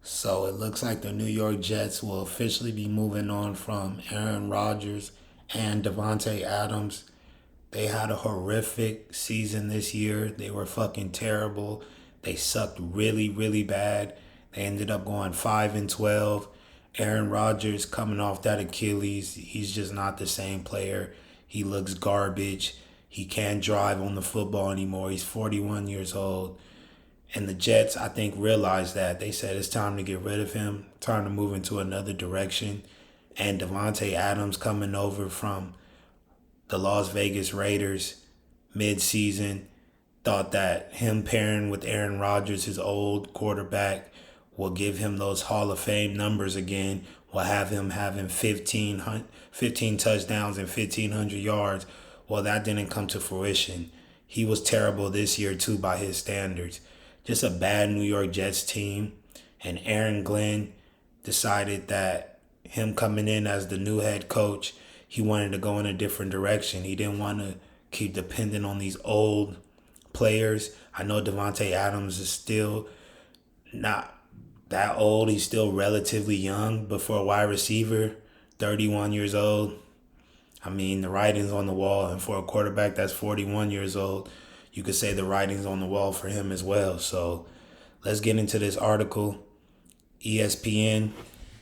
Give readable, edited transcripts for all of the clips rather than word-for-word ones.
So it looks like the New York Jets will officially be moving on from Aaron Rodgers and Davante Adams. They had a horrific season this year. They were fucking terrible. They sucked really, really bad. They ended up going 5-12. Aaron Rodgers coming off that Achilles, he's just not the same player. He looks garbage. He can't drive on the football anymore. He's 41 years old. And the Jets, I think, realized that. They said it's time to get rid of him, time to move into another direction. And Davante Adams coming over from the Las Vegas Raiders mid-season thought that him pairing with Aaron Rodgers, his old quarterback, will give him those Hall of Fame numbers again, will have him having 15 touchdowns and 1,500 yards. Well, that didn't come to fruition. He was terrible this year, too, by his standards. Just a bad New York Jets team. And Aaron Glenn decided that him coming in as the new head coach, he wanted to go in a different direction. He didn't want to keep depending on these old players. I know Davante Adams is still not that old. He's still relatively young, but for a wide receiver, 31 years old, I mean, the writing's on the wall. And for a quarterback that's 41 years old, you could say the writing's on the wall for him as well. So let's get into this article. ESPN,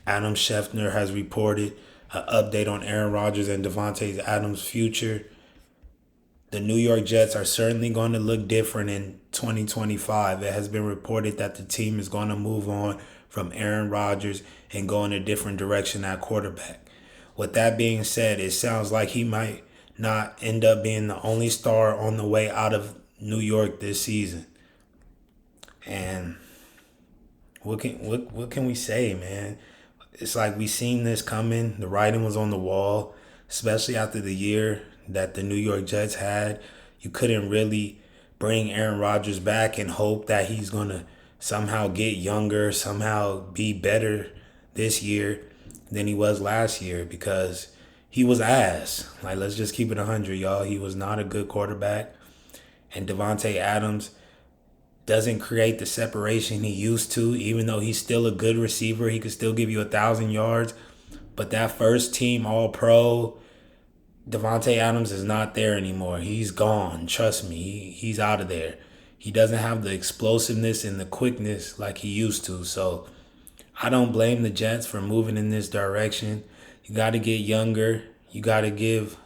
Adam Schefter has reported an update on Aaron Rodgers and Davante Adams' future. The New York Jets are certainly going to look different in 2025. It has been reported that the team is going to move on from Aaron Rodgers and go in a different direction at quarterback. With that being said, it sounds like he might not end up being the only star on the way out of New York this season. And what can we say, man? It's like we seen this coming. The writing was on the wall, especially after the year that the New York Jets had. You couldn't really bring Aaron Rodgers back and hope that he's going to somehow get younger, somehow be better this year than he was last year, because he was ass. Like, let's just keep it 100, y'all. He was not a good quarterback. And Davante Adams doesn't create the separation he used to, even though he's still a good receiver. He could still give you 1,000 yards. But that first team All-Pro, Davante Adams is not there anymore. He's gone. Trust me, he's out of there. He doesn't have the explosiveness and the quickness like he used to. So I don't blame the Jets for moving in this direction. You got to get younger. You got to give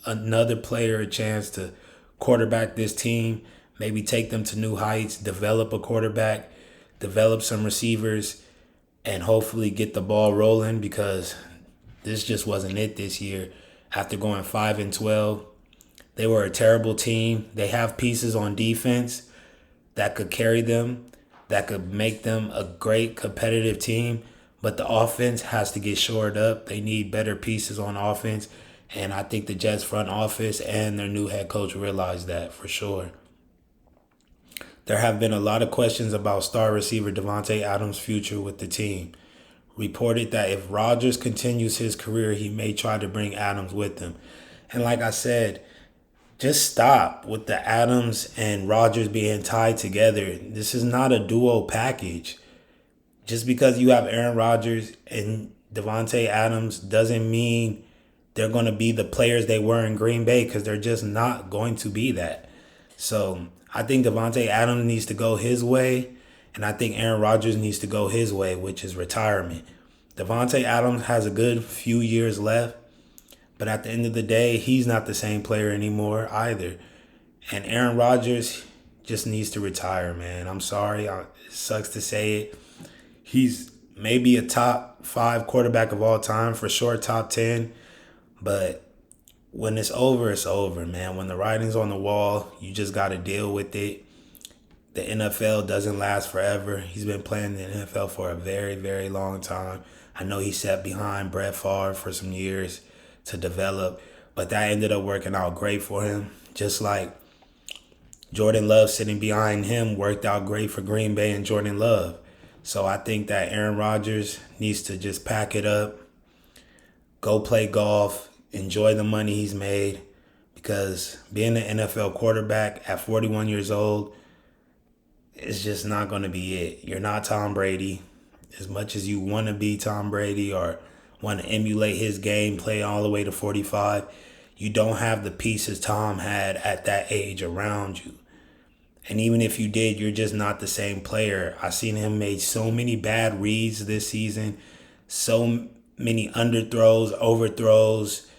another player a chance to quarterback this team. Maybe take them to new heights, develop a quarterback, develop some receivers, and hopefully get the ball rolling, because this just wasn't it this year. After going 5-12, they were a terrible team. They have pieces on defense that could carry them, that could make them a great competitive team, but the offense has to get shored up. They need better pieces on offense, and I think the Jets front office and their new head coach realized that for sure. There have been a lot of questions about star receiver Davante Adams' future with the team. Reported that if Rodgers continues his career, he may try to bring Adams with him. And like I said, just stop with the Adams and Rodgers being tied together. This is not a duo package. Just because you have Aaron Rodgers and Davante Adams doesn't mean they're going to be the players they were in Green Bay, because they're just not going to be that. So I think Davante Adams needs to go his way, and I think Aaron Rodgers needs to go his way, which is retirement. Davante Adams has a good few years left, but at the end of the day, he's not the same player anymore either. And Aaron Rodgers just needs to retire, man. I'm sorry. It sucks to say it. He's maybe a top 5 quarterback of all time, for sure top 10. But when it's over, man. When the writing's on the wall, you just got to deal with it. The NFL doesn't last forever. He's been playing in the NFL for a very, very long time. I know he sat behind Brett Favre for some years to develop, but that ended up working out great for him. Just like Jordan Love sitting behind him worked out great for Green Bay and Jordan Love. So I think that Aaron Rodgers needs to just pack it up, go play golf, enjoy the money he's made, because being an NFL quarterback at 41 years old is just not going to be it. You're not Tom Brady. As much as you want to be Tom Brady or want to emulate his game, play all the way to 45, you don't have the pieces Tom had at that age around you. And even if you did, you're just not the same player. I seen him make so many bad reads this season, so many underthrows, overthrows.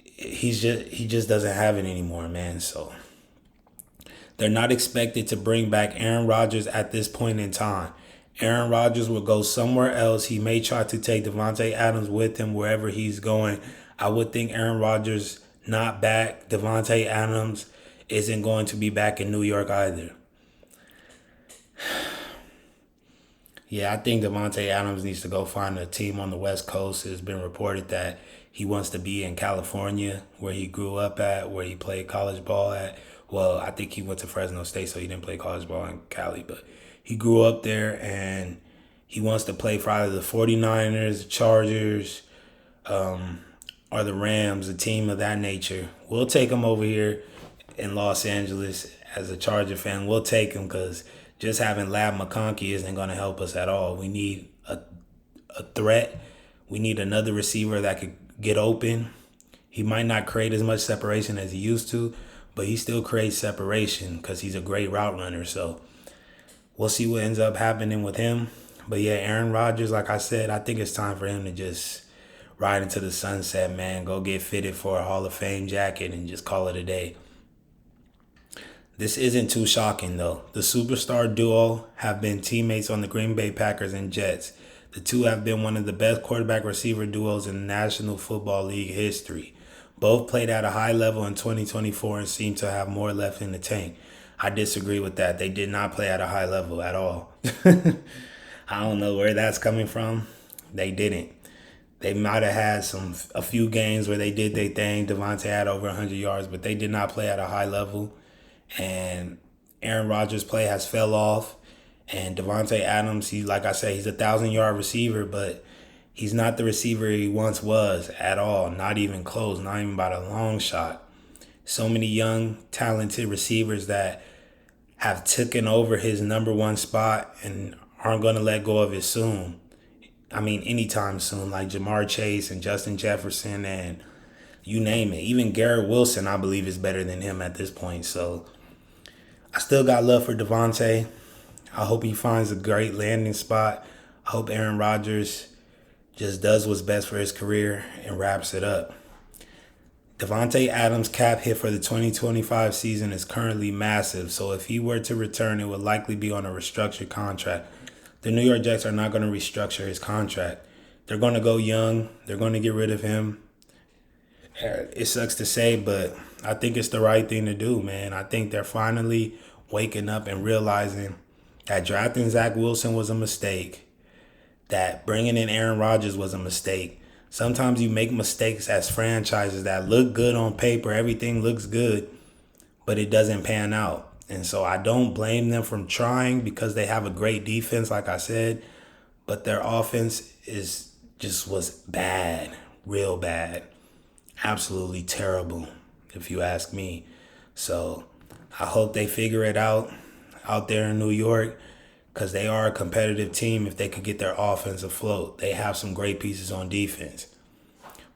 He just doesn't have it anymore, man. So they're not expected to bring back Aaron Rodgers at this point in time. Aaron Rodgers will go somewhere else. He may try to take Davante Adams with him wherever he's going. I would think Aaron Rodgers not back. Davante Adams isn't going to be back in New York either. Yeah, I think Davante Adams needs to go find a team on the West Coast. It's been reported that he wants to be in California, where he grew up at, where he played college ball at. Well, I think he went to Fresno State, so he didn't play college ball in Cali, but he grew up there, and he wants to play for either the 49ers, the Chargers, or the Rams, a team of that nature. We'll take him over here in Los Angeles as a Charger fan. We'll take him because just having Lab McConkey isn't going to help us at all. We need a threat. We need another receiver that could get open. He might not create as much separation as he used to, but he still creates separation because he's a great route runner. So we'll see what ends up happening with him. But yeah, Aaron Rodgers, like I said, I think it's time for him to just ride into the sunset, man. Go get fitted for a Hall of Fame jacket and just call it a day. This isn't too shocking, though. The superstar duo have been teammates on the Green Bay Packers and Jets. The two have been one of the best quarterback-receiver duos in National Football League history. Both played at a high level in 2024 and seem to have more left in the tank. I disagree with that. They did not play at a high level at all. I don't know where that's coming from. They didn't. They might have had a few games where they did their thing. Davante had over 100 yards, but they did not play at a high level. And Aaron Rodgers' play has fell off. And Davante Adams, like I said, he's a 1,000-yard receiver, but he's not the receiver he once was at all. Not even close, not even by a long shot. So many young, talented receivers that have taken over his number one spot and aren't going to let go of it soon. I mean, anytime soon, like Jamar Chase and Justin Jefferson and you name it. Even Garrett Wilson, I believe, is better than him at this point. So I still got love for Davante. I hope he finds a great landing spot. I hope Aaron Rodgers just does what's best for his career and wraps it up. Davante Adams' cap hit for the 2025 season is currently massive, so if he were to return, it would likely be on a restructured contract. The New York Jets are not going to restructure his contract. They're going to go young. They're going to get rid of him. It sucks to say, but I think it's the right thing to do, man. I think they're finally waking up and realizing that drafting Zach Wilson was a mistake, that bringing in Aaron Rodgers was a mistake. Sometimes you make mistakes as franchises that look good on paper. Everything looks good, but it doesn't pan out. And so I don't blame them from trying because they have a great defense, like I said, but their offense was bad, real bad. Absolutely terrible, if you ask me. So I hope they figure it out there in New York because they are a competitive team if they could get their offense afloat. They have some great pieces on defense.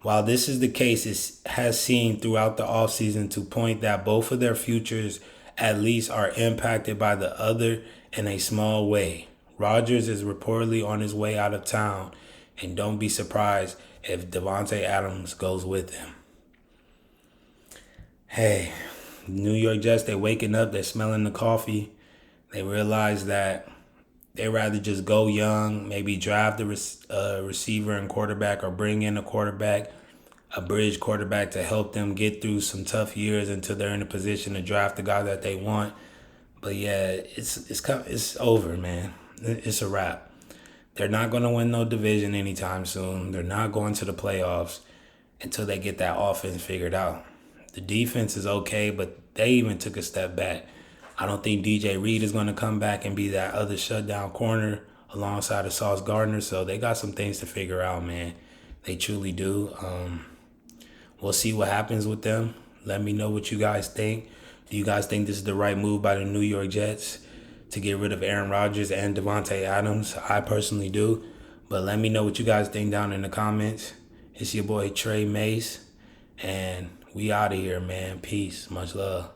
While this is the case, it has seemed throughout the offseason to point that both of their futures at least are impacted by the other in a small way. Rodgers is reportedly on his way out of town, and don't be surprised if Davante Adams goes with him. Hey, New York Jets, they're waking up, they're smelling the coffee. They realize that they'd rather just go young, maybe draft a receiver and quarterback or bring in a quarterback, a bridge quarterback to help them get through some tough years until they're in a position to draft the guy that they want. But yeah, it's over, man. It's a wrap. They're not going to win no division anytime soon. They're not going to the playoffs until they get that offense figured out. The defense is okay, but they even took a step back. I don't think DJ Reed is going to come back and be that other shutdown corner alongside of Sauce Gardner. So they got some things to figure out, man. They truly do. We'll see what happens with them. Let me know what you guys think. Do you guys think this is the right move by the New York Jets to get rid of Aaron Rodgers and Davante Adams. I personally do. But let me know what you guys think down in the comments. It's your boy Trey Mace, and we out of here, man. Peace. Much love.